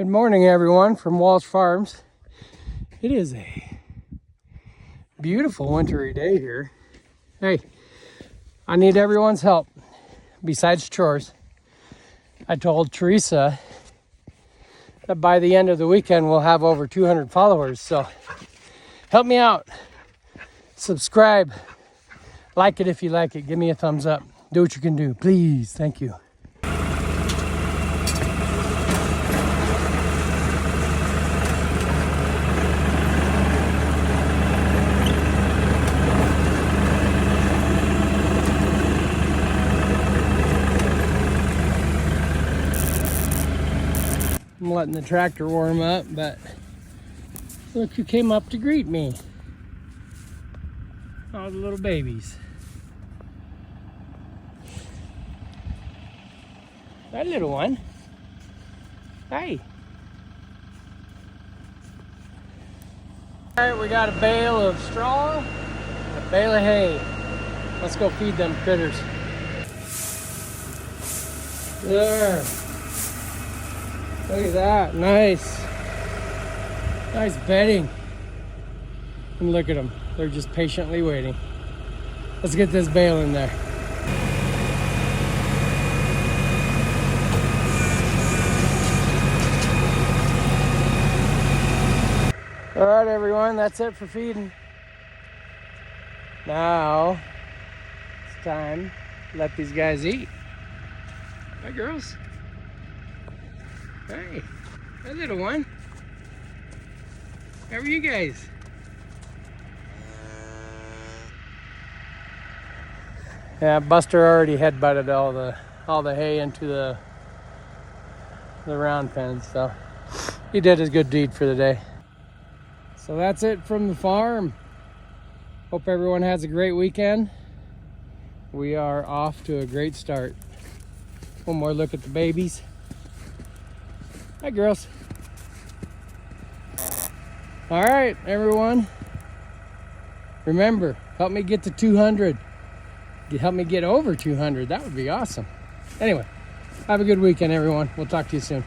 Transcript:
Good morning, everyone, from Walsh Farms. It is a beautiful wintry day here. Hey, I need everyone's help besides chores. I told Teresa that by the end of the weekend we'll have over 200 followers, so help me out. Subscribe, like it if you like it, give me a thumbs up. Do what you can do, please. Thank you. I'm letting the tractor warm up, but look who came up to greet me. All the little babies. That little one. Hey. All right, we got a bale of straw, a bale of hay. Let's go feed them critters. There. Look at that, nice. Nice bedding. And look at them, they're just patiently waiting. Let's get this bale in there. All right, everyone, that's it for feeding. Now, it's time to let these guys eat. Hi, girls. Hey, that little one. How are you guys? Yeah, Buster already headbutted all the hay into the round pens, so he did his good deed for the day. So that's it from the farm. Hope everyone has a great weekend. We are off to a great start. One more look at the babies. Hi, girls. All right, everyone. Remember, help me get to 200. Help me get over 200. That would be awesome. Anyway, have a good weekend, everyone. We'll talk to you soon.